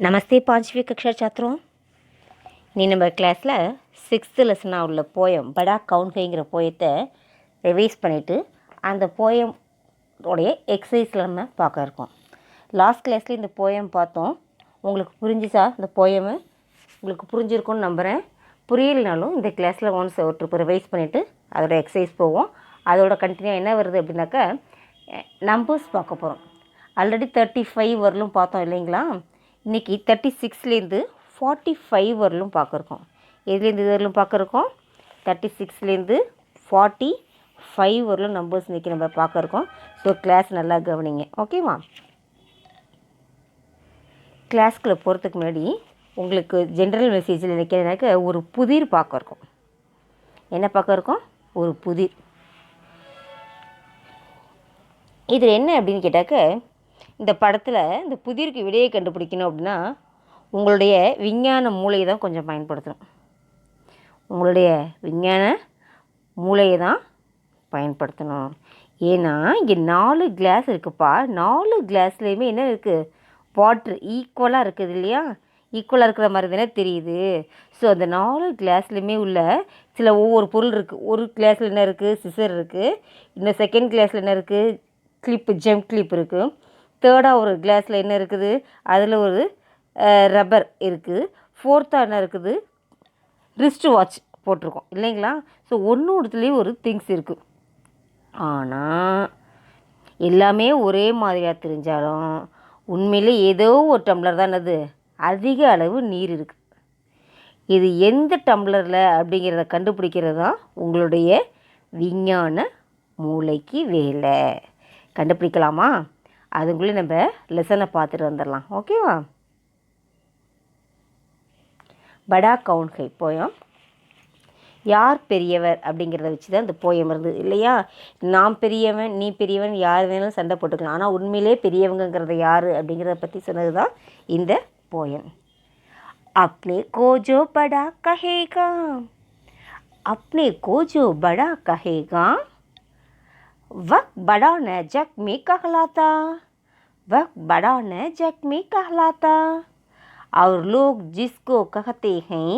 नमस्ते पांचवी कक्षा छात्रों நீ நம்ம கிளாஸில் 6th லெசனாக உள்ள போயம் படா கவுன்கைங்கிற போயத்தை ரிவைஸ் பண்ணிவிட்டு அந்த போயம் உடைய எக்ஸசைஸில் நம்ம பார்க்க இருக்கோம். லாஸ்ட் கிளாஸில் இந்த போயம் பார்த்தோம். உங்களுக்கு புரிஞ்சுச்சா? இந்த போயமு உங்களுக்கு புரிஞ்சிருக்கும்னு நம்புகிறேன். புரியலைனாலும் இந்த கிளாஸில் ஒன்ஸ் ஒரு ட்ரிப் ரிவைஸ் பண்ணிவிட்டு அதோட எக்ஸசைஸ் போவோம். அதோட கண்டினியூ என்ன வருது அப்படின்னாக்கா நம்பர்ஸ் பார்க்க போகிறோம். ஆல்ரெடி 35 வரலும் பார்த்தோம் இல்லைங்களா? இன்றைக்கி 36லேருந்து 45 வரலும் பார்க்குறோம். எதுலேருந்து இது வரலும் பார்க்குறோம்? 36லேருந்து 45 வரலும் நம்பர்ஸ் இன்றைக்கி நம்ம பார்க்குறோம். ஸோ கிளாஸ் நல்லா கவனிங்க, ஓகேவா? கிளாஸ்க்குள்ளே போகிறதுக்கு முன்னாடி உங்களுக்கு ஜென்ரல் மெசேஜில் நினைக்கிறதுனாக்க ஒரு புதிர் பார்க்குறோம். என்ன பார்க்குறோம்? ஒரு புதிர். இது என்ன அப்படின்னு கேட்டாக்க, இந்த படத்தில் இந்த புதிருக்கு விடையை கண்டுபிடிக்கணும் அப்படின்னா உங்களுடைய விஞ்ஞான மூளையை தான் கொஞ்சம் பயன்படுத்தணும். உங்களுடைய விஞ்ஞான மூளையை தான் பயன்படுத்தணும். ஏன்னா இங்கே 4 கிளாஸ் இருக்குப்பா. 4 கிளாஸ்லேயுமே என்ன இருக்குது? வாட்ரு ஈக்குவலாக இருக்குது இல்லையா? ஈக்குவலாக இருக்கிற மாதிரி தானே தெரியுது. ஸோ அந்த 4 கிளாஸ்லேயுமே உள்ள சில ஒவ்வொரு பொருள் இருக்குது. ஒரு கிளாஸில் என்ன இருக்குது? சிசர் இருக்குது. இன்னும் செகண்ட் கிளாஸில் என்ன இருக்குது? கிளிப்பு, ஜெம் கிளிப் இருக்குது. தேர்டாக ஒரு கிளாஸில் என்ன இருக்குது? அதில் ஒரு ரப்பர் இருக்குது. ஃபோர்த்தாக என்ன இருக்குது? ரிஸ்ட் வாட்ச் போட்டிருக்கோம் இல்லைங்களா? ஸோ ஒன்றுத்துலேயும் ஒரு திங்ஸ் இருக்குது. ஆனால் எல்லாமே ஒரே மாதிரியாக தெரிஞ்சாலும் உண்மையிலே ஏதோ ஒரு டம்ளர் தான் அது அதிக அளவு நீர் இருக்குது. இது எந்த டம்ளரில் அப்படிங்கிறத கண்டுபிடிக்கிறது தான் உங்களுடைய விஞ்ஞான மூளைக்கு வேலை. கண்டுபிடிக்கலாமா? அதுக்குள்ளே நம்ம லெசனை பார்த்துட்டு வந்துடலாம், ஓகேவா? படா கவுன்கை போயம். யார் பெரியவர் அப்படிங்கிறத வச்சு தான் இந்த போயம் இருந்தது இல்லையா? நான் பெரியவன், நீ பெரியவன், யார் வேணாலும் சண்டை போட்டுக்கலாம். ஆனால் உண்மையிலே பெரியவங்கிறத யார் அப்படிங்கிறத பற்றி சொன்னது தான் இந்த போயம். அப்னே கோ ஜோ படா கஹேகா, அப்னே கோ ஜோ படா கஹேகா, वक्त बड़ा न जग में कहलाता, वक्त बड़ा न जग में कहलाता, और लोग जिसको कहते हैं,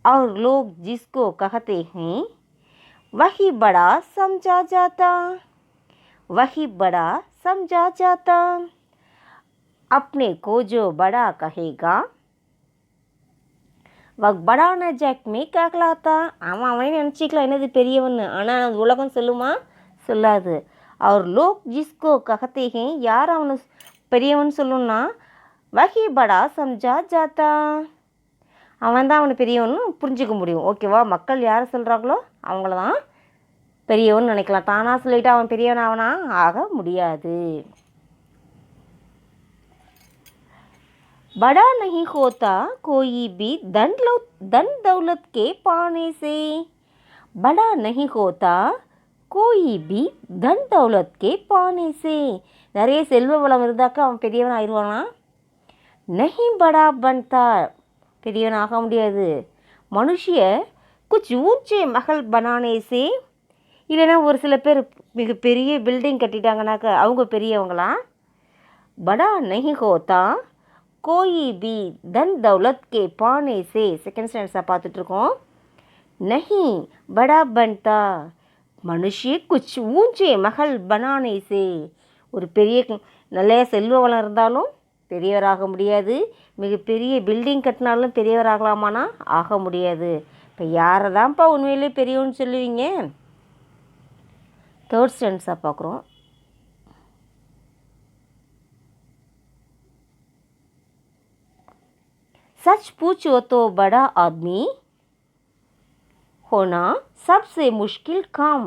और लोग जिसको कहते हैं वही बड़ा समझा जाता, वही बड़ा समझा जाता, अपने को जो बड़ा कहेगा वक्त बड़ा न जग में कहलाता. அவன் அவனே நினச்சிக்கலாம் என்னது பெரியவன்னு. ஆனால் அந்த உலகம் சொல்லுமா? சொல்லாது. அவர் லோக் ஜிஸ்கோ கஹத்தே ஹே, யார் அவனு பெரியவன் சொல்லணும்னா வஹி படா சம்ஜா ஜாத்தா, அவன் தான் அவனை பெரியவன்னு புரிஞ்சிக்க முடியும், ஓகேவா? மக்கள் யாரை சொல்கிறாங்களோ அவங்கள தான் பெரியவன் நினைக்கலாம். தானாக சொல்லிவிட்டு அவன் பெரியவன் அவனா ஆக முடியாது. बड़ा नहीं होता कोई भी धन दौलत के पाने से, बड़ा नहीं होता कोई भी धन दौलत के पाने से. நிறைய செல்வ வளம் இருந்தாக்கா அவன் பெரியவன் ஆயிடுவானா? नहीं बड़ा बनता, பெரியவன் ஆக முடியாது. மனுஷிய कुछ ऊंचे महल बनाने से, இல்லைன்னா ஒரு சில பேர் மிகப்பெரிய பில்டிங் கட்டிட்டாங்கனாக்கா அவங்க பெரியவங்களா? बड़ा नहीं होता कोई भी धन दौलत के पाने से, செகண்ட் ஸ்டாண்டர்ஸாக பார்த்துட்ருக்கோம். नहीं बड़ा बनता மனுஷி குச் ஊஞ்சே மகள் பனானே சே, ஒரு பெரிய நல்ல செல்வ வளம் இருந்தாலும் பெரியவராக முடியாது. மிகப்பெரிய பில்டிங் கட்டினாலும் பெரியவராகலாமானா ஆக முடியாது. இப்போ யாரை தான்ப்பா உண்மையிலே பெரியவன்னு சொல்லுவீங்க? தேர்ட் ஸ்டாண்டர்ஸாக பார்க்குறோம். सच पूछो तो बड़ा आदमी होना सबसे मुश्किल काम.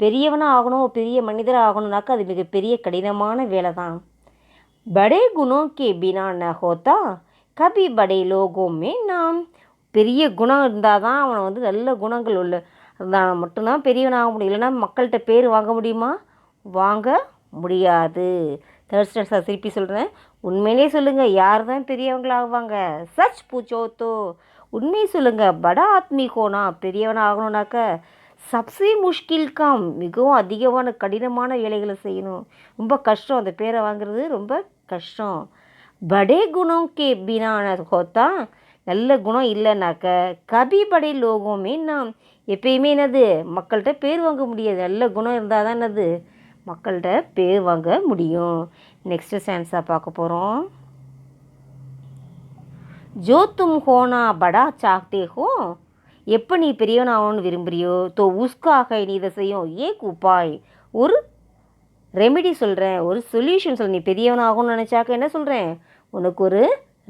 பெரியவனாக ஆகணும், பெரிய மனிதராக ஆகணும்னாக்கா அது மிகப்பெரிய கடினமான வேலை தான். बड़े गुणों के बिना न होता कभी बड़े लोगों में नाम. பெரிய குணம் இருந்தால் தான் அவனை வந்து நல்ல குணங்கள் உள்ள இருந்தால் மட்டும்தான் பெரியவனாக முடியும். இல்லைன்னா மக்கள்கிட்ட பேர் வாங்க முடியுமா? வாங்க முடியாது. தேர்ட் ஸ்டாண்டர்ஸாக திருப்பி சொல்கிறேன். உண்மையிலே சொல்லுங்கள், யார் தான் பெரியவங்களாகுவாங்க? சச் பூச்சோ தோ, உண்மையை சொல்லுங்கள். படா ஆத்மி கோனா, பெரியவனாக ஆகணும்னாக்க சப்சே முஷ்கில் காம், மிகவும் அதிகமான கடினமான வேலைகளை செய்யணும். ரொம்ப கஷ்டம், அந்த பேரை வாங்குறது ரொம்ப கஷ்டம். படே குணம் கே பினா ஹோத்தா, நல்ல குணம் இல்லைனாக்க கபி படை லோகமே நாம் எப்பயுமே என்னது மக்கள்கிட்ட பேர் வாங்க முடியாது. நல்ல குணம் இருந்தால் தான் என்னது மக்கள்கிட்ட பேர் வாங்க முடியும். நெக்ஸ்ட்டு சென்ஸாக பார்க்க போகிறோம். ஜோ தும் ஹோனா படா சாக்தே ஹோ, எப்போ நீ பெரியவனாகணும்னு விரும்புகிறியோ தோ உஸ்காக நீ இதை செய்யும் ஏக் உபாய், ஒரு ரெமெடி சொல்கிறேன், ஒரு சொல்யூஷன் சொல். நீ பெரியவனாகணும்னு நினச்சாக்க என்ன சொல்கிறேன், உனக்கு ஒரு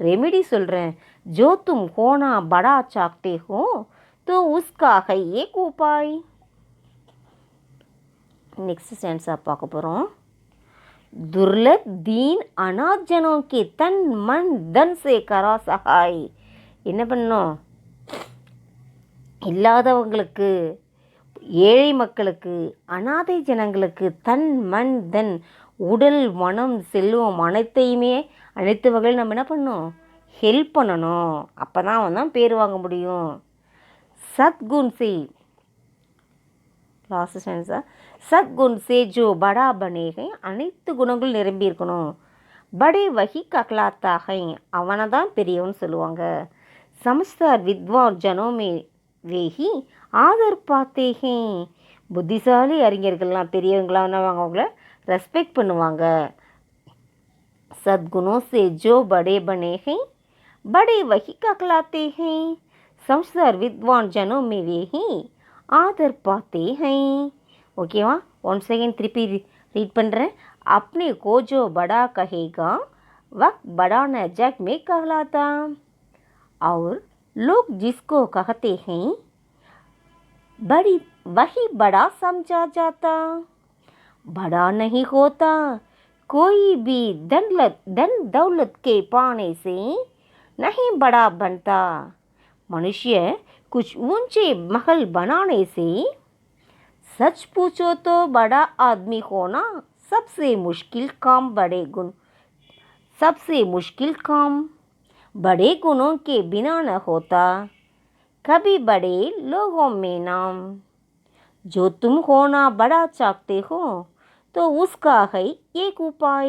ரெமெடி சொல்கிறேன். ஜோ தும் ஹோனா படா சாக்தே ஹோ தோ உஸ்காக ஏக் உபாய். நெக்ஸ்ட் சென்ஸாக பார்க்க போகிறோம். दुर्लभ दीन अनाथ जनों के तन मन धन से करा सहाय, என்ன பண்ணோம், இல்லாதவங்களுக்கு, ஏழை மக்களுக்கு, அனாதை ஜனங்களுக்கு தன் மண் தன் உடல் மனம் செல்வம் அனைத்தையுமே அனைத்து வகையில் நம்ம என்ன பண்ணணும், ஹெல்ப் பண்ணணும். அப்போ தான் அவன் தான் பேர் வாங்க முடியும். சத்குன் சே, லாஸ்ட் சென்ஸா, சத்குன் சே ஜோ படா பனேகை, அனைத்து குணங்களும் நிரம்பி இருக்கணும். படே வகி கக்லாத்தாகை, அவனை தான் பெரியவன் சொல்லுவாங்க. சமஸ்தார் வித்வான் ஜனோமே வேஹி ஆதர் பாத்தேகை, புத்திசாலி அறிஞர்கள்லாம் பெரியவங்களாம் அவங்கள ரெஸ்பெக்ட் பண்ணுவாங்க. சத்குணோ சே ஜோ படே பனேகை படே வகி கக்லாத்தேகை, சமஸ்தார் வித்வான் ஜனோமே வேஹி ஆதர் பாத்தே ஹை. ஓகேவா, ஒன் செகண்ட் திருப்பி ரீட் பண்ணுறேன். अपने को जो बड़ा कहेगा वक्त बड़ा न जग में कहलाता, और लोग जिसको कहते हैं बड़ी वही बड़ा समझा जाता. बड़ा नहीं होता कोई भी धन दौलत के पाने से नहीं बड़ा बनता. मनुष्य कुछ ऊंचे महल बनाने से, सच पूछो तो बड़ा आदमी होना सबसे मुश्किल काम. बड़े गुण सबसे मुश्किल काम, बड़े गुणों के बिना न होता कभी बड़े लोगों में नाम. जो तुम होना बड़ा चाहते हो तो उसका है एक उपाय.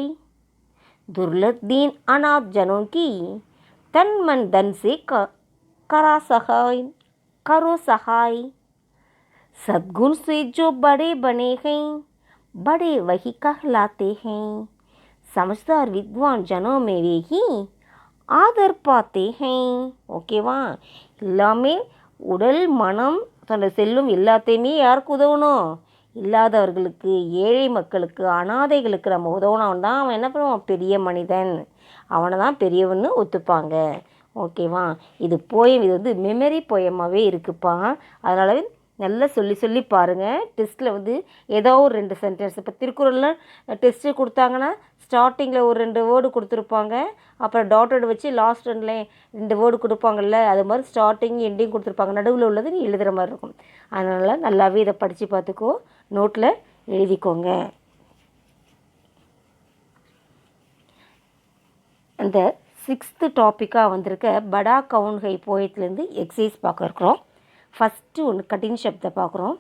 दुर्लभ दीन अनाथ जनों की तन मन धन से करो सहाय. सद्गुण से जो बड़े बने हैं बड़े वही कहलाते हैं. समझदार विद्वान जनों में वे ही आदर पाते हैं. ஓகேவா, எல்லாமே உடல் மனம் தன்னை செல்லும் எல்லாத்தையுமே யாருக்கு உதவணும், இல்லாதவர்களுக்கு, ஏழை மக்களுக்கு, அனாதைகளுக்கு நம்ம உதவணும் தான் அவன் என்ன பண்ணுவான், பெரிய மனிதன், அவனை தான் பெரியவன்னு ஒத்துப்பாங்க. ஓகேவா, இது போயம், இது வந்து மெமரி போயமாகவே இருக்குப்பா. அதனால் நல்லா சொல்லி சொல்லி பாருங்கள். டெஸ்ட்டில் ஏதோ ஒரு 2 சென்டென்ஸ், இப்போ திருக்குறளில் டெஸ்ட்டு கொடுத்தாங்கன்னா ஸ்டார்டிங்கில் ஒரு 2 வேர்டு கொடுத்துருப்பாங்க, அப்புறம் டாட்டட் வச்சு லாஸ்ட் 2 வேர்டு கொடுப்பாங்கல்ல, அது மாதிரி ஸ்டார்டிங் எண்டிங் கொடுத்துருப்பாங்க. நடுவில் உள்ளது நீ எழுதுகிற மாதிரி இருக்கும். அதனால் நல்லாவே இதை படித்து பார்த்துக்கோ, நோட்டில் எழுதிக்கோங்க. அந்த 6th டாப்பிக்காக வந்திருக்க படா கவுன்கை போயத்துலேருந்து எக்ஸசைஸ் பார்க்க இருக்கிறோம். ஃபஸ்ட்டு ஒன்று கடின் சப்தை பார்க்குறோம்.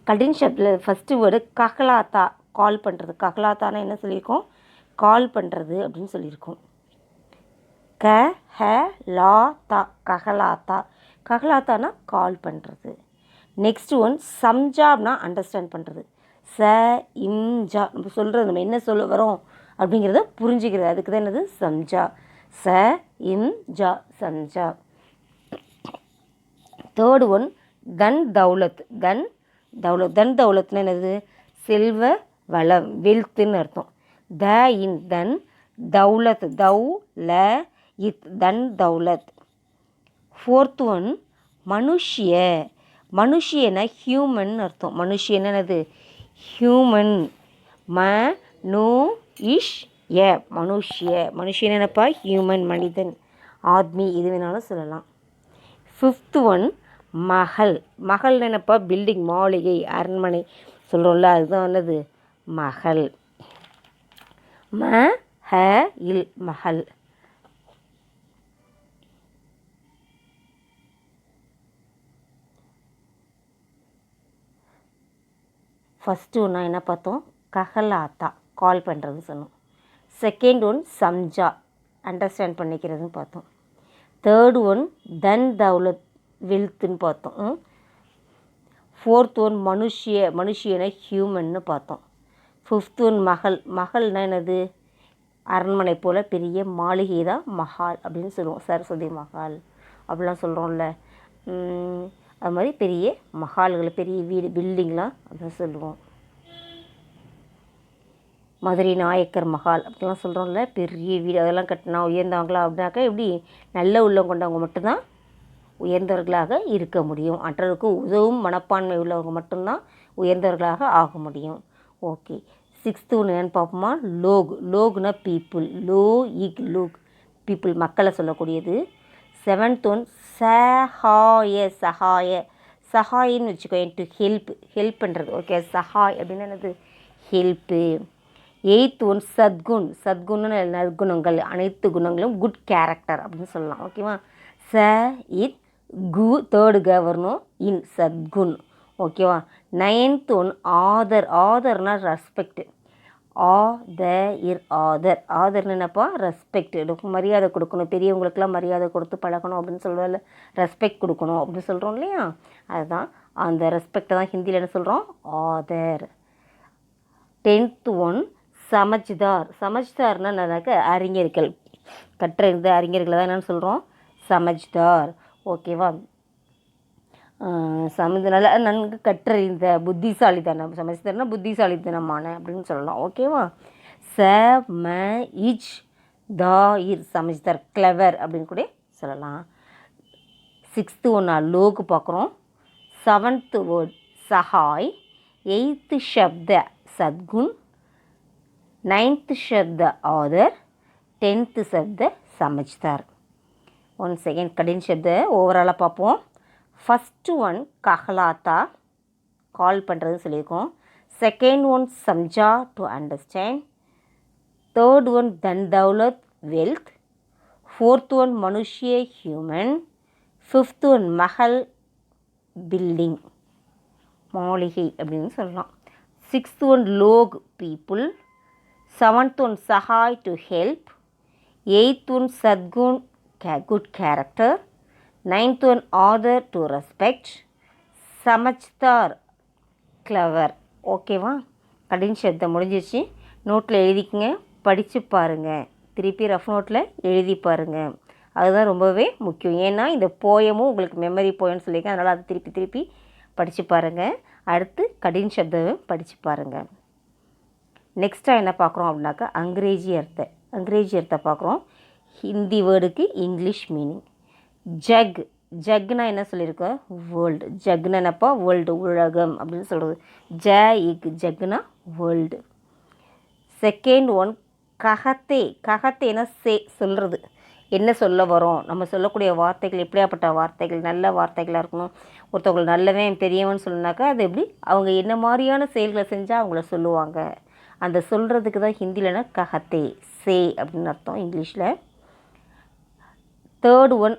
கடின் சப்தில் ஃபஸ்ட்டு வேர்டு கஹலாத்தா, கால் பண்ணுறது. கஹலாத்தானா என்ன சொல்லியிருக்கோம், கால் பண்ணுறது அப்படின்னு சொல்லியிருக்கோம். க ஹ லா தா, கஹலாத்தா. கஹலாத்தானா கால் பண்ணுறது. நெக்ஸ்ட் ஒன் சம்ஜாப்னா அண்டர்ஸ்டாண்ட் பண்ணுறது. ச இம்ஜா, நம்ம சொல்கிறது நம்ம என்ன சொல்ல வரோம் அப்படிங்கிறத புரிஞ்சுக்கிறது, அதுக்கு தான் என்னது சம்ஜா. ச இம்ஜா, சம்ஜா. தேர்டு ஒன் தன் தௌலத். தன் தௌலத், தன் தௌலத்னா என்னது, செல்வ வளம், வெல்த்துன்னு அர்த்தம். த இன் தன், தௌலத் தௌ ல இத், தன் தௌலத். ஃபோர்த் ஒன் மனுஷ்ய. மனுஷியனா ஹியூமன் அர்த்தம். மனுஷியன்னா என்னது, ஹியூமன். ம நு இஷ் ய, மனுஷ்ய. மனுஷியன் என்னப்பா, ஹியூமன், மனிதன். ஆத்மி, இது வேணாலும் சொல்லலாம். ஃபிஃப்த் ஒன் மகள். மகள் என்னப்பா, பில்டிங், மாளிகை, அரண்மனை சொல்கிறோம்ல, அதுதான் என்னது மகள். ம ஹ இல், மகள். ஃபஸ்ட்டு ஒன்றா என்ன பார்த்தோம், கஹலாத்தா, கால் பண்ணுறது சொன்னோம். செகண்ட் ஒன் சம்ஜா, அண்டர்ஸ்டாண்ட் பண்ணிக்கிறதுன்னு பார்த்தோம். தேர்டு ஒன் தன் தௌலத், வெல்த்துன்னு பார்த்தோம். ஃபோர்த் ஒன் மனுஷியனை ஹியூமன்னு பார்த்தோம். ஃபிஃப்த் ஒன் மகள்னா என்னது? அரண்மனை போல் பெரிய மாளிகை தான் மஹால் அப்படின்னு சொல்லுவோம். சரஸ்வதி மஹால் அப்படிலாம் சொல்கிறோம்ல, அது மாதிரி பெரிய மஹால்கள், பெரிய வீடு, பில்டிங்லாம் அதான் சொல்லுவோம். மதுரை நாயக்கர் மஹால் அப்படிலாம் சொல்கிறோம்ல, பெரிய வீடு, அதெல்லாம் கட்டினா உயர்ந்தவங்களா அப்படின்னாக்கா எப்படி? நல்ல உள்ளம் கொண்டவங்க மட்டும்தான் உயர்ந்தவர்களாக இருக்க முடியும். மற்றவருக்கு உதவும் மனப்பான்மை உள்ளவங்க மட்டும்தான் உயர்ந்தவர்களாக ஆக முடியும். ஓகே. சிக்ஸ்த்து ஒன்று என்னென்னு பார்ப்போமா? லோக்னா பீப்புள், லோக் பீப்புள், மக்களை சொல்லக்கூடியது. செவன்த் ஒன் சஹாயன்னு வச்சுக்கோ, டு ஹெல்ப் பண்ணுறது. ஓகே, சஹாய் அப்படின்னு என்னது? ஹெல்ப்பு. எயித் ஒன் சத்குன்னு நற்குணங்கள், அனைத்து குணங்களும் குட் கேரக்டர் அப்படின்னு சொல்லலாம். ஓகேவா? இத் கு, தேர்டு க வரணும், இன் சத்குன். ஓகேவா? நைன்த் ஒன் ஆதர்னா ரெஸ்பெக்ட். ஆதர்னு என்னப்பா? ரெஸ்பெக்ட், மரியாதை கொடுக்கணும், பெரியவங்களுக்கெல்லாம் மரியாதை கொடுத்து பழகணும் அப்படின்னு சொல்கிறோம்ல, ரெஸ்பெக்ட் கொடுக்கணும் அப்படின்னு சொல்கிறோம் இல்லையா? அதுதான் அந்த ரெஸ்பெக்டை தான் ஹிந்தியில் என்ன சொல்கிறோம்? ஆதர். டென்த் ஒன் சமஜ்தார்னா என்னன்னாக்க அறிஞர்கள், கற்றறிந்த அறிஞர்களை தான் என்னென்னு சொல்கிறோம்? சமஜ்தார். ஓகேவா? நல்லா நன்கு கற்றறிந்த, புத்திசாலித்தனம். சமஜ்தார்னா புத்திசாலித்தனமான அப்படின்னு சொல்லலாம். ஓகேவா? சமஜ்தார், கிளவர் அப்படின்னு கூட சொல்லலாம். சிக்ஸ்த்து ஒன்றா லோகு பார்க்குறோம். செவன்த்து வேர்ட் சஹாய். எயித்து ஷப்த சத்குன். நைன்த்து ஷப்த ஆதர். டென்த்து சப்த சமஜ்தார். ஒன் செகண்ட் கடின் சப்த ஓவராலாக பார்ப்போம். ஃபஸ்ட்டு ஒன் கஹலாத்தா, கால் பண்ணுறதுன்னு சொல்லியிருக்கோம். செகண்ட் ஒன் சம்ஜா, டு அண்டர்ஸ்டாண்ட். தேர்ட் ஒன் தன் தௌலத், வெல்த். ஃபோர்த் ஒன் மனுஷிய, ஹியூமன். ஃபிஃப்த் ஒன் மஹல், பில்டிங், மாளிகை அப்படின்னு சொல்லலாம். சிக்ஸ்த் ஒன் லோக், பீப்புள். செவன்த் ஒன் சஹாய், டு ஹெல்ப். எயித் ஒன் சத்குன், குட் கேரக்டர். நைன்த் ஒன் ஆதர், டு ரெஸ்பெக்ட். சமஜ்தார், கிளவர். ஓகேவா? கடின சப்தம் முடிஞ்சிச்சு. நோட்டில் எழுதிக்கங்க, படித்து பாருங்கள், திருப்பி ரஃப் நோட்டில் எழுதி பாருங்கள். அதுதான் ரொம்பவே முக்கியம். ஏன்னா இந்த போயமும் உங்களுக்கு மெமரி போயம்னு சொல்லியிருக்கேன், அதனால் அதை திருப்பி படித்து பாருங்கள். அடுத்து கடின சப்தம் படித்து பாருங்கள். நெக்ஸ்ட்டாக என்ன பார்க்குறோம் அப்படின்னாக்கா அங்கிரேஜி அர்த்தம் பார்க்குறோம். ஹிந்தி வேர்டுக்கு இங்கிலீஷ் மீனிங். ஜக்னா என்ன சொல்லியிருக்கோம்? வேர்ல்டு. ஜக்னா என்னப்பா? வேர்ல்டு, உலகம் அப்படின்னு சொல்கிறது. ஜக்னா வேர்ல்டு. செகண்ட் ஒன் கஹத்தேனா சொல்கிறது. என்ன சொல்ல வரோம், நம்ம சொல்லக்கூடிய வார்த்தைகள் எப்படியாப்பட்ட வார்த்தைகள்? நல்ல வார்த்தைகளாக இருக்கணும். ஒருத்தவங்களை நல்லவன் பெரியவன் சொல்லுனாக்கா அது எப்படி, அவங்க என்ன மாதிரியான செயல்களை செஞ்சால் அவங்கள சொல்லுவாங்க, அந்த சொல்கிறதுக்கு தான் ஹிந்திலனா கஹத்தே, அப்படின்னு அர்த்தம் இங்கிலீஷில். தேர்ட் ஒன்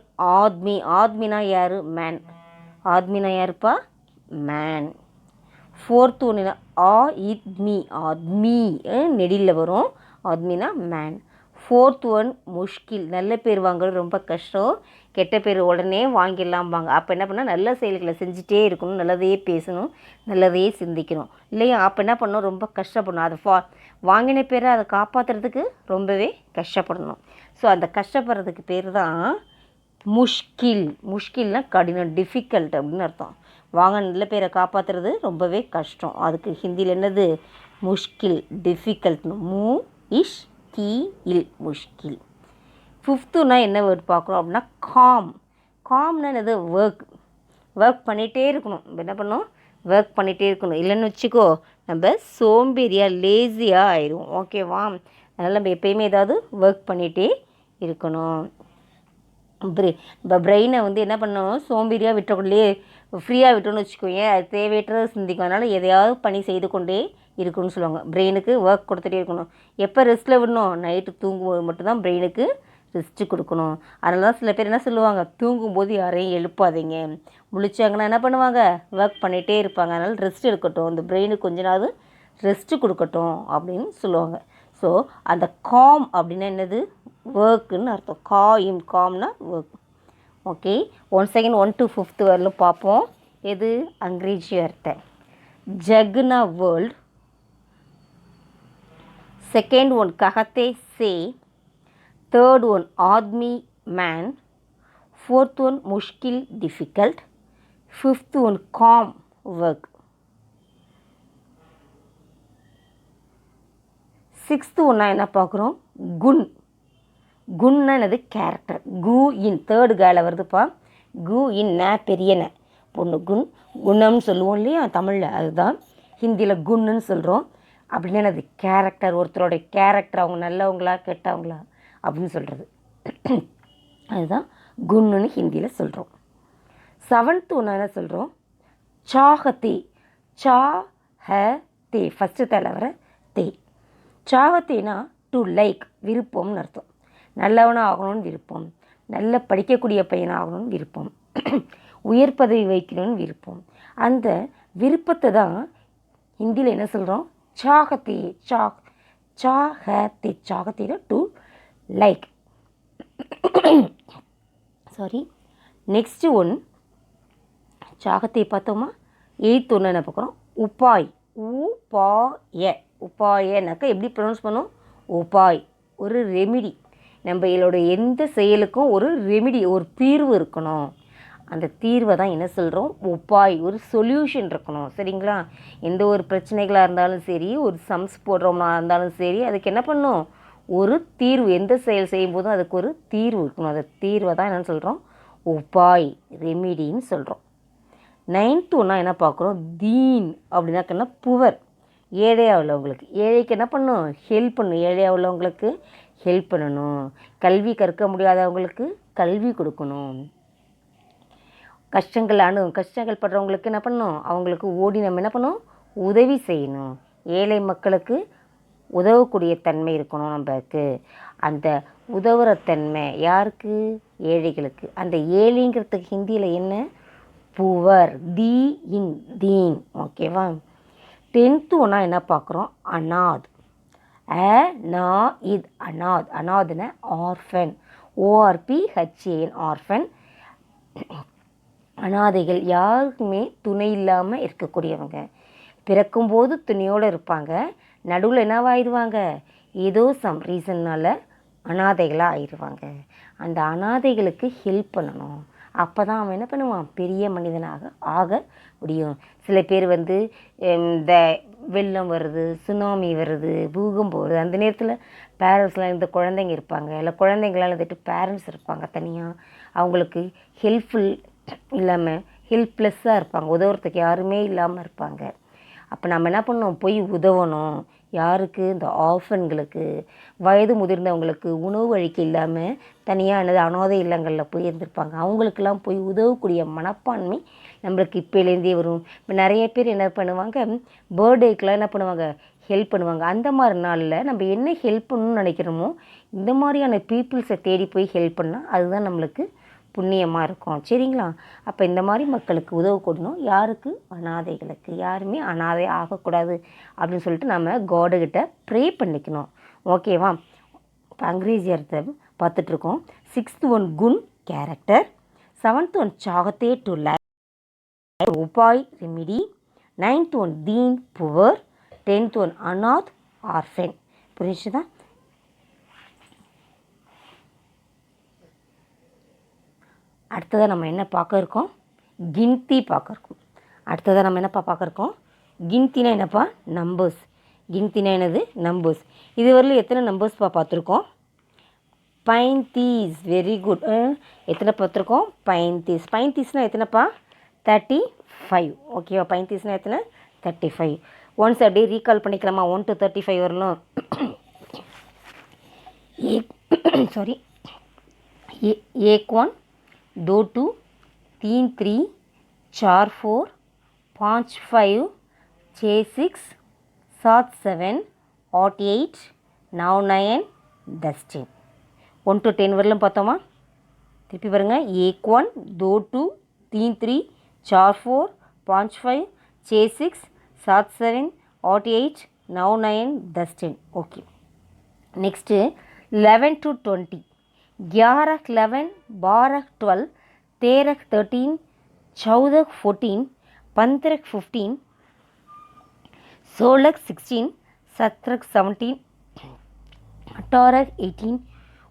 ஆத்மினா யார்? மேன். ஆத்மினா யாருப்பா? மேன். ஃபோர்த் ஒன்று ஆத்மி, நெடியில் வரும், ஆத்மினா மேன். ஃபோர்த் ஒன் முஷ்கில், நல்ல பேர் வாங்குறது ரொம்ப கஷ்டம், கெட்ட பேர் உடனே வாங்கிடலாம்பாங்க. அப்போ என்ன பண்ணால் நல்ல செயல்களை செஞ்சுட்டே இருக்கணும், நல்லதையே பேசணும், நல்லதையே சிந்திக்கணும் இல்லையா? அப்போ என்ன பண்ணணும்? ரொம்ப கஷ்டப்படணும். அதை வாங்கின பேரை அதை காப்பாற்றுறதுக்கு ரொம்பவே கஷ்டப்படணும். ஸோ அந்த கஷ்டப்படுறதுக்கு பேர் தான் முஷ்கில்னால் கடினம், டிஃபிகல்ட் அப்படின்னு அர்த்தம். வாங்க நல்ல பேரை காப்பாற்றுறது ரொம்பவே கஷ்டம். அதுக்கு ஹிந்தியில் என்னது? முஷ்கில், டிஃபிகல்ட்னு. முஷ்கில். ஃபிஃப்த்துனா என்ன வேர்ட் பார்க்குறோம் அப்படின்னா காம்னா என்னது? ஒர்க் பண்ணிகிட்டே இருக்கணும். என்ன பண்ணணும்? ஒர்க் பண்ணிகிட்டே இருக்கணும். இல்லைன்னு வச்சுக்கோ நம்ம சோம்பேறியாக, லேசியாக ஆயிடுவோம். ஓகேவா? அதனால் நம்ம எப்பயுமே ஏதாவது ஒர்க் பண்ணிகிட்டே இருக்கணும். இப்போ பிரெயினை என்ன பண்ணணும்? சோம்பேறியாக விட்டக்குள்ளே ஃப்ரீயாக விட்டோன்னு வச்சுக்கோங்க, அது தேவையற்றது சிந்திக்கும். அதனால் எதையாவது பணி செய்து கொண்டே இருக்குன்னு சொல்லுவாங்க. பிரெயினுக்கு ஒர்க் கொடுத்துட்டே இருக்கணும். எப்போ ரெஸ்ட்டில் விடணும்? நைட்டு தூங்கும்போது மட்டும்தான் பிரெயினுக்கு ரெஸ்ட்டு கொடுக்கணும். அதனால தான் சில பேர் என்ன சொல்லுவாங்க? தூங்கும்போது யாரையும் எழுப்பாதீங்க, முழிச்சாங்கன்னா என்ன பண்ணுவாங்க? ஒர்க் பண்ணிகிட்டே இருப்பாங்க. அதனால் ரெஸ்ட் எடுக்கட்டும், இந்த பிரெயினுக்கு கொஞ்ச நாள் ரெஸ்ட்டு கொடுக்கட்டும் அப்படின்னு சொல்லுவாங்க. ஸோ அந்த காம் அப்படின்னா என்னது, ஒர்க்குன்னு அர்த்தம். காம் காம்னா work. Okay, once again 1 to 5th வரலும் பார்ப்போம். எது அங்கிரேஜி அர்த்தம். ஜக்னா வேர்ல்ட், செகண்ட் ஒன் கஹத்தே சே, தேர்ட் ஒன் ஆத்மி மேன், fourth one முஷ்கில் difficult, fifth one calm work, sixth one என்ன பார்க்குறோம், குன். குன்னா என்னது, கேரக்டர். கு இன் தேர்டு கால வருதுப்பா. கு இன் ந பெரிய ந பொண்ணு குன். குணம்னு சொல்லுவோம் இல்லையா தமிழில், அதுதான் ஹிந்தியில் குன்னுன்னு சொல்கிறோம். அப்படின்னா என்னது, கேரக்டர். ஒருத்தரோடைய கேரக்டர், அவங்க நல்லவங்களா கெட்டவங்களா அப்படின்னு சொல்கிறது, அதுதான் குன்னுன்னு ஹிந்தியில் சொல்கிறோம். செவன்த் ஒன்று என்ன சொல்கிறோம், சாகத்தே. சா ஹ தே, ஃபஸ்ட்டு தலை வர தே. சாகத்தேனா டு லைக், விருப்பம்னு அர்த்தம். நல்லவனாக ஆகணும்னு விருப்பம், நல்ல படிக்கக்கூடிய பையனாக ஆகணும்னு விருப்பம், உயர் பதவி வைக்கணும்னு விருப்பம். அந்த விருப்பத்தை தான் ஹிந்தியில் என்ன சொல்கிறோம், சாகத்தே. சாகத்தே, சாகத்தேனா to like. Sorry, next one சாகத்தை பார்த்தோமா. எயித்து ஒன்று என்ன பார்க்குறோம், உபாய். உபாய. உபாயனாக்கா எப்படி ப்ரொனவுன்ஸ் பண்ணோம், உபாய். ஒரு ரெமிடி. நம்மளோட எந்த செயலுக்கும் ஒரு ரெமிடி, ஒரு தீர்வு இருக்கணும். அந்த தீர்வை தான் என்ன சொல்கிறோம், உபாய். ஒரு சொல்யூஷன் இருக்கணும். சரிங்களா, எந்த ஒரு பிரச்சனைகளாக இருந்தாலும் சரி, ஒரு சம்ஸ் போடுறோம்னா இருந்தாலும் சரி, அதுக்கு என்ன பண்ணணும், ஒரு தீர்வு. எந்த செயல் செய்யும்போதும் அதுக்கு ஒரு தீர்வு இருக்கணும். அந்த தீர்வை தான் என்னென்னு சொல்கிறோம், உபாய், ரெமிடின்னு சொல்கிறோம். நைன்த்து ஒன்றா என்ன பார்க்குறோம், தீன். அப்படின்னாக்கன்னா புவர், ஏழையாக உள்ளவங்களுக்கு. ஏழைக்கு என்ன பண்ணணும், ஹெல்ப் பண்ணணும். ஏழையாக உள்ளவங்களுக்கு ஹெல்ப் பண்ணணும். கல்வி கற்க முடியாதவங்களுக்கு கல்வி கொடுக்கணும். கஷ்டங்கள் படுறவங்களுக்கு என்ன பண்ணணும், அவங்களுக்கு ஓடி நம்ம என்ன பண்ணணும், உதவி செய்யணும். ஏழை மக்களுக்கு உதவக்கூடிய தன்மை இருக்கணும் நம்மளுக்கு. அந்த உதவுற தன்மை யாருக்கு, ஏழைகளுக்கு. அந்த ஏழைங்கிறதுக்கு ஹிந்தியில் என்ன, புவர். தி இன் தீன். ஓகேவா. 10th ஒன்றா என்ன பார்க்குறோம், அநாத். நா இத், அநாத். அநாத்னா ஆர்ஃபன். ORPHAN, orphan. அனாதைகள், யாருக்குமே துணை இல்லாமல் இருக்கக்கூடியவங்க. பிறக்கும்போது துணையோடு இருப்பாங்க, நடுவில் என்னவாயிடுவாங்க, ஏதோ சம் ரீசன்னால் அனாதைகளாக ஆயிடுவாங்க. அந்த அனாதைகளுக்கு ஹெல்ப் பண்ணணும். அப்போ தான் அவன் என்ன பண்ணுவான், பெரிய மனிதனாக ஆக முடியும். சில பேர் இந்த வெள்ளம் வருது, சுனாமி வருது, பூகம்பம் வருது, அந்த நேரத்தில் பேரண்ட்ஸ்லாம் இந்த குழந்தைங்க இருப்பாங்க, இல்லை குழந்தைங்களால் இருந்துட்டு பேரண்ட்ஸ் இருப்பாங்க தனியாக. அவங்களுக்கு ஹெல்ப்ஃபுல் இல்லாமல் ஹெல்ப்லெஸ்ஸாக இருப்பாங்க, உதவுறதுக்கு யாருமே இல்லாமல் இருப்பாங்க. அப்போ நம்ம என்ன பண்ணணும், போய் உதவணும். யாருக்கு, இந்த ஆர்ஃபன்களுக்கு, வயது முதிர்ந்தவங்களுக்கு உணவு அளிக்க இல்லாமல் தனியாக அனாதை இல்லங்களில் போய் இருந்திருப்பாங்க. அவங்களுக்கெல்லாம் போய் உதவக்கூடிய மனப்பான்மை நம்மளுக்கு இப்போலேருந்தே வரும். இப்போ நிறைய பேர் என்ன பண்ணுவாங்க, பர்த்டேக்கெலாம் என்ன பண்ணுவாங்க, ஹெல்ப் பண்ணுவாங்க. அந்த மாதிரி நாளில் நம்ம என்ன ஹெல்ப் பண்ணணும்னு நினைக்கிறோமோ இந்த மாதிரியான பீப்புள்ஸை தேடி போய் ஹெல்ப் பண்ணால் அதுதான் நம்மளுக்கு புண்ணியமாக இருக்கும். சரிங்களா. அப்போ இந்த மாதிரி மக்களுக்கு உதவு கொடுக்கணும். யாருக்கு, அனாதைகளுக்கு. யாருமே அனாதை ஆகக்கூடாது அப்படின்னு சொல்லிட்டு நம்ம காடுகிட்ட ப்ரே பண்ணிக்கணும். ஓகேவா. இப்போ அங்கிரேஜி அர்த்தம் பார்த்துட்ருக்கோம். 6th ஒன் குன், கேரக்டர். 7th ஒன் சாகத்தே, டு லைக், உபாய், ரெமிடி. 9th ஒன் தீன், புவர். 10th ஒன் அநாத், ஆர்ஃபன். புரிஞ்சுதா. அடுத்ததாக நம்ம என்ன பார்க்க இருக்கோம், கின்தி பார்க்க இருக்கோம். அடுத்ததாக நம்ம என்னப்பா பார்க்க இருக்கோம், கின்தினா என்னப்பா, நம்பர்ஸ். கின்தினா என்னது, நம்பர்ஸ். இது வரலும் எத்தனை நம்பர்ஸ்ப்பா பார்த்துருக்கோம், 35. Very good. எத்தனை பார்த்துருக்கோம், 35. 35னால் எத்தனைப்பா, 35. ஓகேவா. 35னால் எத்தனை, 35. ஒன்ஸ் அப்படியே ரீகால் பண்ணிக்கலாமா, 1 to 35 வரலும். சாரி, 1 2 2 3 3 4 4 5 5 6 6 7 7 8 8 9 9 10. 1 to 10 வரலும் பார்த்தோமா. திருப்பி பாருங்கள். 1 2 2 3 3 4 4 5 5 6 6 7 7 8 8 9 9 10. ஓகே. Next 11 to 20. 11 11, 12 12, 13 13, 14 14, 15 15, 16 16, 17 17, 18 18,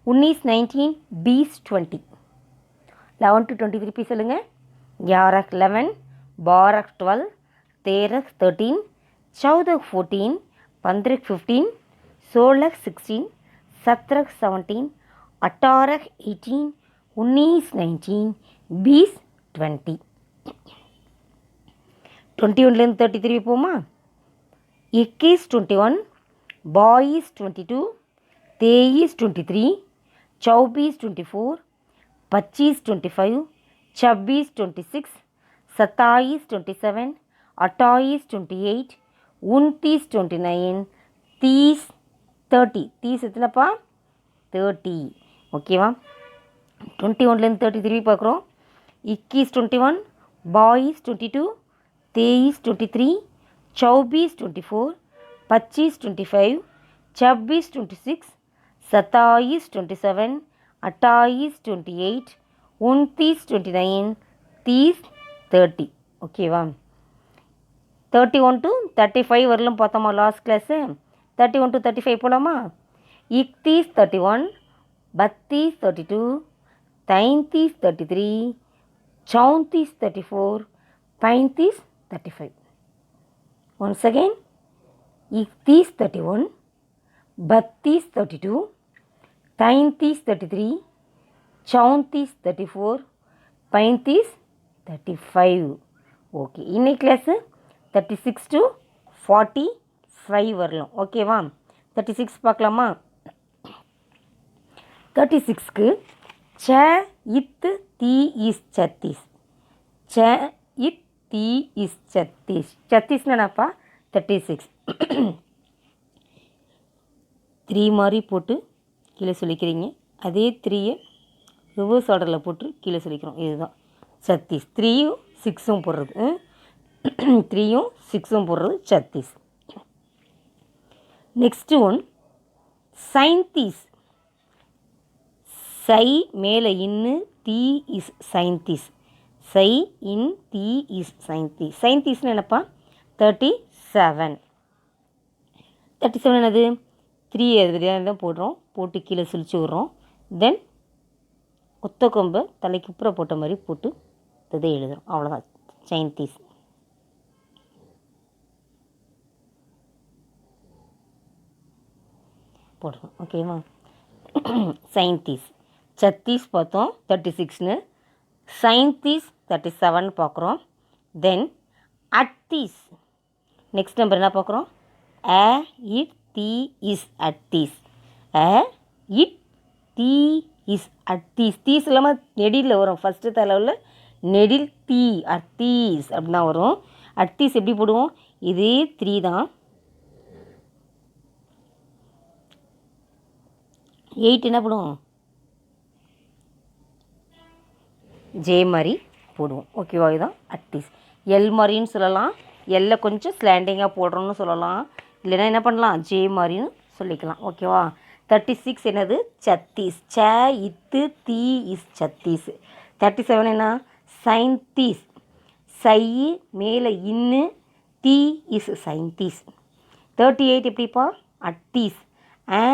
19 19, 20 20. 11 to 20 திருப்பி சொல்லுங்கள். 11 11, 12 12, 13 13, 14 14, 15 15, 16 16, 17 17, 18 18, 19 19, 20 20. 21லேருந்து 33 போமா. 21 21, 22 22, 23 23, 24 24, 25 25, 26 26, 27 27, 28 28, 29 29, 30 30. 30 எத்தனைப்பா? 30. ஓகேவா? 21லேருந்து 33 பார்க்குறோம். 21 21, 22 22, 23 23, 24 24, 25 25, 26 26, 27 27, 28 28, 29 29, 30 30. ஓகேவா? 31 to 35 வரலும் பார்த்தோமா லாஸ்ட் கிளாஸு. 31 to 35 போகலாமா. 31 31, 32 32, 33 33, 34 34, 35 35. Once again, 31 31, 32 32, 33 33, 34 34, 35 35. ஓகே, இன்னைக்கு கிளாஸு 36 to 45 வரலாம். ஓகேவா? 36 பார்க்கலாமா. 36க்கு ச இத்து தீ இஸ் 36. ச இத் தீ இஸ் 36. 36 என்னப்பா? 36. 3 மாதிரி போட்டு கீழே சொல்லிக்கிறீங்க. அதே 3யை ரிவர்ஸ் ஆர்டரில் போட்டு கீழே சொல்லிக்கிறோம். இதுதான் 36. 3யும் 6ம் போடுறது. 3யும் 6ம் போடுறது 36. Next one சைன்தீஸ். சை மேலே இன்னு தீ இஸ் சைன்தீஸ். சை இன் தீ இஸ் சைன்தீஸ். சைன்தீஸ்னு என்னப்பா? 37. 37 என்னது? 3 எதிரியாக தான் போடுறோம். போட்டு கீழே சுழிச்சு விட்றோம். தென் ஒத்த கொம்பை தலைக்கு உப்புற போட்ட மாதிரி போட்டு இதை எழுதுகிறோம். அவ்வளோதான் சைன்தீஸ். போடுறோம். ஓகேவா? சைன்தீஸ். சத்தீஸ் பார்த்தோம் 36ன்னு. சைன்தீஸ் 37 பார்க்குறோம். தென் அத்தீஸ். நெக்ஸ்ட் நம்பர் என்ன பார்க்குறோம்? அ இட் தீ இஸ் அத்தீஸ். அ இட் தீ இஸ் அத்தீஸ். தீஸ் இல்லாமல் நெடில் வரும். ஃபஸ்ட்டு தலைவில் நெடில் தீ அத்தீஸ் அப்படின்னா வரும். அத்தீஸ் எப்படி போடுவோம்? இதே 3 தான். 8 என்ன போடுவோம்? ஜே மாதிரி போடுவோம். ஓகேவா? இதுதான் அத்தீஸ். எல் மாதிரின்னு சொல்லலாம். எல்ல கொஞ்சம் ஸ்லாண்டிங்காக போடுறோன்னு சொல்லலாம். இல்லைன்னா என்ன பண்ணலாம்? ஜே மாதிரின்னு சொல்லிக்கலாம். ஓகேவா? 36 என்னது? சத்தீஸ். ச இத்து தீ இஸ் சத்தீஸ். 37 என்ன? சைன்தீஸ். சை மேலே இன்னு தீ இஸ் சைன்தீஸ். 38 எப்படிப்பா? அத்தீஸ். அ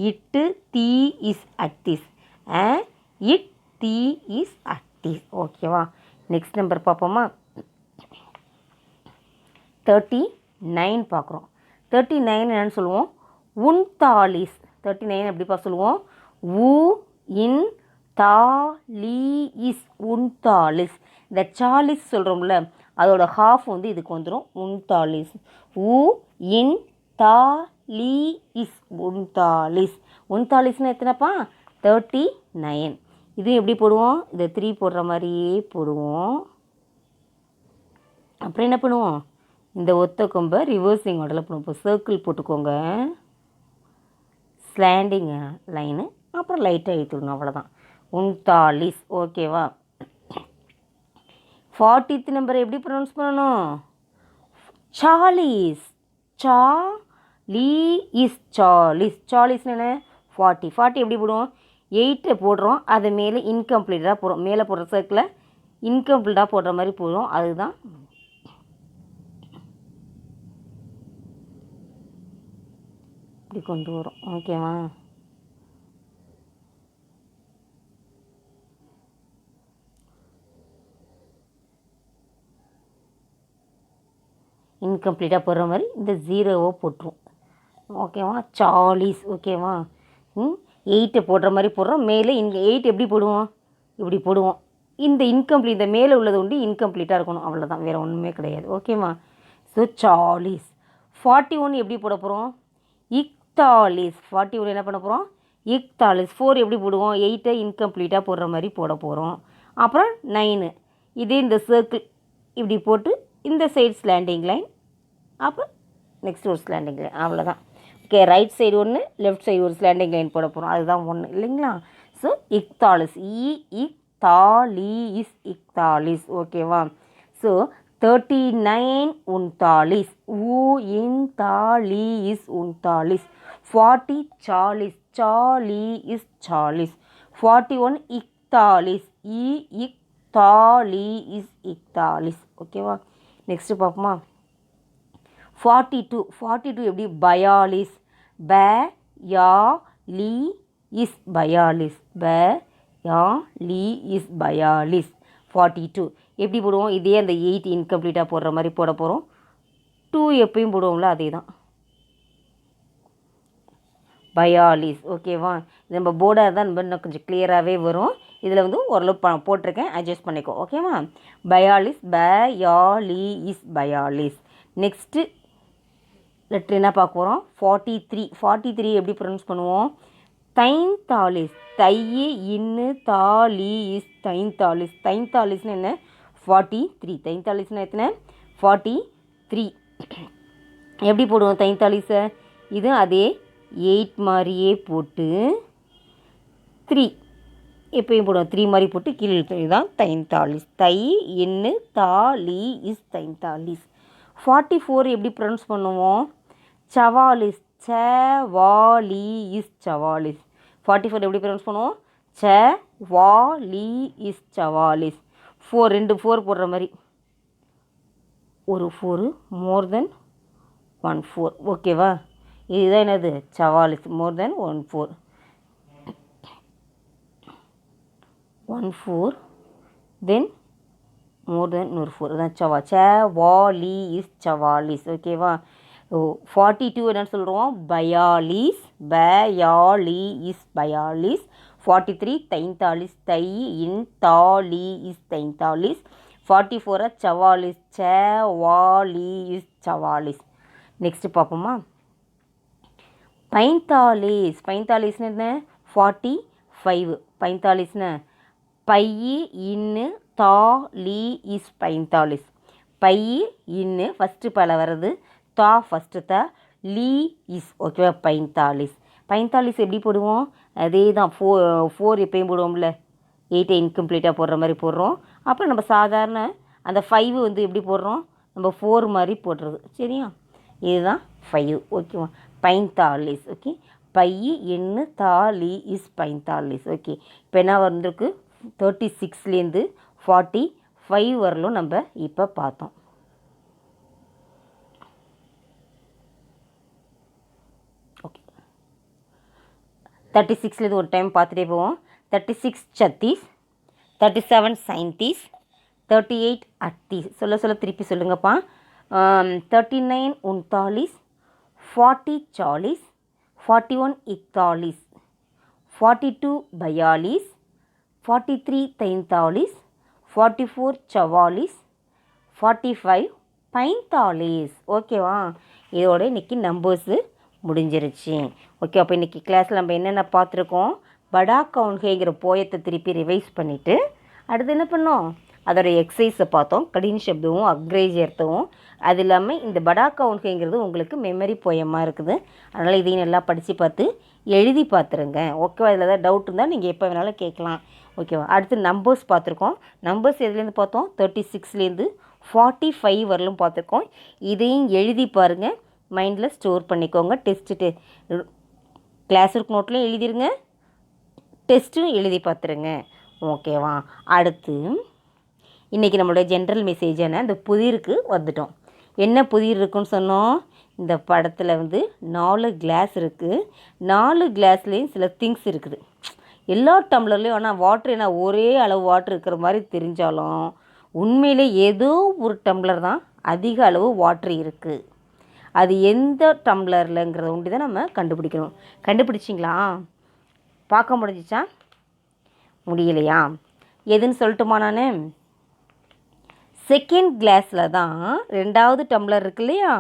இட்டு தீ இஸ் அத்தீஸ். அ இட் தீ இஸ் அத்தீஸ். ஓகேவா? நெக்ஸ்ட் நம்பர் பார்ப்போமா. 39 பார்க்குறோம். 39 என்னன்னு சொல்லுவோம்? உன்தாலிஸ். 39 எப்படிப்பா சொல்லுவோம்? உ இன் தாலி இஸ் உன்தாலிஸ். இந்த சாலிஸ் சொல்கிறோம்ல, அதோட ஹாஃப் வந்து இதுக்கு வந்துடும். உன்தாலிஸ். உ இன் தாலி இஸ் உன்தாலிஸ். உன்தாலிஸ்னு எத்தனைப்பா? 39. இது எப்படி போடுவோம்? இந்த 3 போடுற மாதிரியே போடுவோம். அப்புறம் என்ன பண்ணுவோம்? இந்த ஒத்த கொம்பை ரிவர்ஸிங் ஆர்டரில் போடுவோம். இப்போ சர்க்கிள் போட்டுக்கோங்க. Slanting line. அப்புறம் லைட்டாக எழுத்துடணும். அவ்வளோதான். உன்தாலிஸ். ஓகேவா? 40th நம்பரை எப்படி ப்ரொனவுன்ஸ் பண்ணணும்? சாலிஸ். சா லீ இஸ் சாலிஸ். சாலிஸ்னு என்ன? 40 எப்படி போடுவோம்? 8 போடுறோம், அது மேலே இன்கம்ப்ளீட்டாக போடுறோம். மேலே போடுற சர்க்கிளில் இன்கம்ப்ளீட்டாக போடுற மாதிரி போடுறோம். அதுதான் இப்படி கொண்டு வரும். ஓகேவா? இன்கம்ப்ளீட்டாக போடுற மாதிரி இந்த 0 போட்டுரும். ஓகேவா? 40. ஓகேவா? 8 போடுற மாதிரி போடுறோம். மேலே இங்கே 8 எப்படி போடுவோம்? இப்படி போடுவோம். இந்த இன்கம்ப்ளீட் இந்த மேலே உள்ளது உண்டு இன்கம்ப்ளீட்டாக இருக்கணும். அவ்வளோதான், வேறு ஒன்றுமே கிடையாது. ஓகேவா? ஸோ 40. 41 எப்படி போட போகிறோம்? 41. 41 என்ன பண்ண போகிறோம்? 41. 4 எப்படி போடுவோம்? 8 இன்கம்ப்ளீட்டாக போடுற மாதிரி போட போகிறோம். அப்புறம் 9 இதே இந்த சர்க்கிள் இப்படி போட்டு இந்த சைட் ஸ்லாண்டிங் லைன், அப்புறம் நெக்ஸ்ட் ஒரு ஸ்லாண்டிங் லைன். அவ்வளோதான். ஓகே, ரைட் சைடு ஒன்று, லெஃப்ட் சைடு ஒரு ஸ்லாண்டிங் லைன் போட போகிறோம். அதுதான் ஒன்று இல்லைங்களா? ஸோ 41. 41. ஓகேவா? ஸோ 39 39. 39. 40 40. 40. 41 41. 41. ஓகேவா? நெக்ஸ்ட்டு பார்ப்போமா? 42. 42 எப்படி? 42. பயாலிஸ் 42 எப்படி போடுவோம்? இதே அந்த 8 இன்கம்ப்ளீட்டாக போடுற மாதிரி போட போகிறோம். 2 எப்பயும் போடுவோம்ல, அதே தான். பயாலிஸ். ஓகேவா? இது நம்ம போர்டாக தான் இன்னும் கொஞ்சம் கிளியராகவே வரும். இதில் வந்து ஓரளவு போட்டிருக்கேன், அட்ஜஸ்ட் பண்ணிக்கோ. ஓகேவா? பயாலிஸ். நெக்ஸ்ட்டு லெட்ரு என்ன பார்க்க போகிறோம்? 43. 43 எப்படி ப்ரொனவுன்ஸ் பண்ணுவோம்? 43. தையி இன்னு தாலிஸ் 43. 43 என்ன? 43. 43 எத்தனை? 43. எப்படி போடுவோம் 43? இது அதே 8 மாதிரியே போட்டு 3 எப்பயும் போடுவோம். 3 மாதிரி போட்டு கீழே இதுதான் 43. தை இன்னு தாலிஸ் 43. 44 எப்படி ப்ரொனவுன்ஸ் பண்ணுவோம்? சவாலிஸ். 44 எப்படி ப்ரொனவுன்ஸ் பண்ணுவோம்? சவாலிஸ். 4 2 4 போடுற மாதிரி ஒரு 4 மோர் தென் 1 4. ஓகேவா? இதுதான் என்னது? சவாலிஸ். மோர் தென் 1 4. 1 4 தென் மோர் தென் இன்னொரு 4. அதுதான் சவாலிஸ். ஓகேவா? 42 என்னன்னு சொல்கிறோம்? பயாலிஸ். 43 43. தை இன் தாலிஸ் 43. 44 சவாலிஸ். நெக்ஸ்ட்டு பார்ப்போமா? 45 என்ன? 45. 45 பையி இன்னு தாலிஸ் 45. பையி இன்னு ஃபஸ்ட்டு பல வர்றது, தா ஃபஸ்ட்டு த, லீ இஸ். ஓகேவா? 45. 45 எப்படி போடுவோம்? அதே தான் 4 எப்பயும் போடுவோம்ல, 8 இன்கம்ப்ளீட்டாக போடுற மாதிரி போடுறோம். அப்புறம் நம்ம சாதாரண அந்த 5 வந்து எப்படி போடுறோம்? நம்ம 4 மாதிரி போடுறது. சரியா? இதுதான் 5. ஓகேவா? 45. ஓகே, பையி எண்ணு தாலி இஸ் 45. ஓகே, இப்போ என்ன வந்திருக்கு? 36லேருந்து 45 வரலும் நம்ம இப்போ பார்த்தோம். ஓகே, 36லேருந்து ஒரு டைம் பார்த்துட்டே போவோம். 36 36, 37 37, 38 38. சொல்ல திருப்பி சொல்லுங்கப்பா. 39 39, 40 40, 41 41, 42 42, 43 43, 44 44, 45 45. ஓகேவா? இதோட இன்றைக்கி நம்பர்ஸு முடிஞ்சிருச்சு. ஓகே, அப்போ இன்றைக்கி கிளாஸில் நம்ம என்னென்ன பார்த்துருக்கோம்? படா கவுன்ஹேங்கிற போயத்தை திருப்பி ரிவைஸ் பண்ணிவிட்டு அடுத்து என்ன பண்ணோம்? அதோட எக்ஸசைஸை பார்த்தோம். கடின சப்தமும் அக்ரேஜ் அர்த்தமும். அது இல்லாமல் இந்த படா கவுன்ஹேங்கிறது உங்களுக்கு மெமரி போயமாக இருக்குது. அதனால் இதையும் நல்லா படித்து பார்த்து எழுதி பார்த்துருங்க. ஓகேவா? இதில் ஏதாவது டவுட் இருந்தால் நீங்கள் எப்போ வேணாலும் கேட்கலாம். ஓகேவா? அடுத்து நம்பர்ஸ் பார்த்துருக்கோம். நம்பர்ஸ் எதுலேருந்து பார்த்தோம்? 36லேருந்து 45 வரலும் பார்த்துருக்கோம். இதையும் எழுதி பாருங்கள், மைண்டில் ஸ்டோர் பண்ணிக்கோங்க. கிளாஸ் ஒர்க் நோட்லையும் எழுதிருங்க, டெஸ்ட்டும் எழுதி பார்த்துருங்க. ஓகேவா? அடுத்து இன்றைக்கி நம்மளுடைய ஜென்ரல் மெசேஜான இந்த புதிருக்கு வந்துட்டோம். என்ன புதிர் இருக்குன்னு சொன்னோம்? இந்த படத்தில் 4 கிளாஸ் இருக்குது. 4 கிளாஸ்லேயும் சில திங்ஸ் இருக்குது. எல்லா டம்ளர்லேயும் ஆனால் வாட்ரு என்ன ஒரே அளவு வாட்ரு இருக்கிற மாதிரி தெரிஞ்சாலும் உண்மையிலே ஏதோ ஒரு டம்ளர் தான் அதிக அளவு வாட்ரு இருக்குது. அது எந்த டம்ளர்லங்கிறத ஒண்டி தான் நம்ம கண்டுபிடிக்கணும். கண்டுபிடிச்சிங்களா? பார்க்க முடிஞ்சிச்சா? முடியலையா? எதுன்னு சொல்லட்டுமா? நான் செகண்ட் கிளாஸில் தான் 2வது டம்ளர் இருக்கு இல்லையா,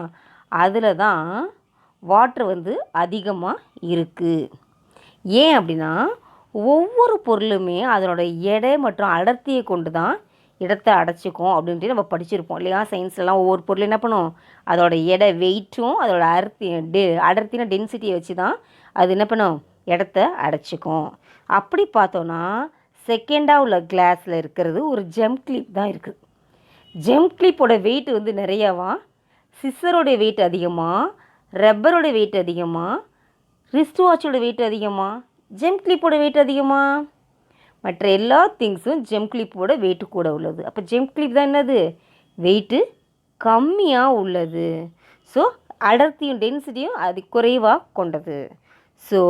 அதில் தான் வாட்ரு அதிகமாக இருக்குது. ஏன் அப்படின்னா ஒவ்வொரு பொருளுமே அதனோட எடை மற்றும் அடர்த்தியை கொண்டு தான் இடத்தை அடைச்சிக்கும் அப்படின்ட்டு நம்ம படிச்சிருப்போம் இல்லையா? சயின்ஸ்லாம் ஒவ்வொரு பொருள் என்ன பண்ணும், அதோட எடை வெயிட்டும் அதோட அடர்த்தின டென்சிட்டியை வச்சு தான் அது என்ன பண்ணும், இடத்த அடைச்சிக்கும். அப்படி பார்த்தோன்னா செகண்டாக உள்ள கிளாஸில் இருக்கிறது ஒரு ஜெம் கிளிப் தான் இருக்குது. ஜெம் கிளிப்போட வெயிட் நிறையாவா, சிஸ்ஸரோடைய வெயிட் அதிகமாக, ரப்பரோட வெயிட் அதிகமாக, ரிஸ்ட் வாட்சோட வெயிட் அதிகமாக, ஜெம் கிளிப்போட வெயிட் அதிகமாக? மற்ற எல்லா திங்ஸும் ஜெம் கிளிப்போட வெயிட்டு கூட உள்ளது. அப்போ ஜெம் கிளிப் தான் என்னது, வெயிட்டு கம்மியாக உள்ளது. ஸோ அடர்த்தியும் டென்சிட்டியும் அது குறைவாக கொண்டது. ஸோ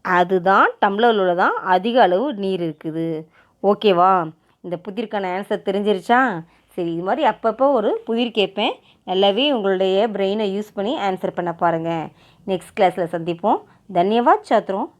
அதுதான் டம்ளரில் உள்ளதான் அதிக அளவு நீர் இருக்குது. ஓகேவா? இந்த புதிருக்கான ஆன்சர் தெரிஞ்சிருச்சா? சரி, இது மாதிரி அப்பப்போ ஒரு புதிர் கேட்பேன். நல்லாவே உங்களுடைய பிரெயினை யூஸ் பண்ணி ஆன்சர் பண்ண பாருங்கள். நெக்ஸ்ட் கிளாஸில் சந்திப்போம். தன்யவாத் சாத்ரோம்.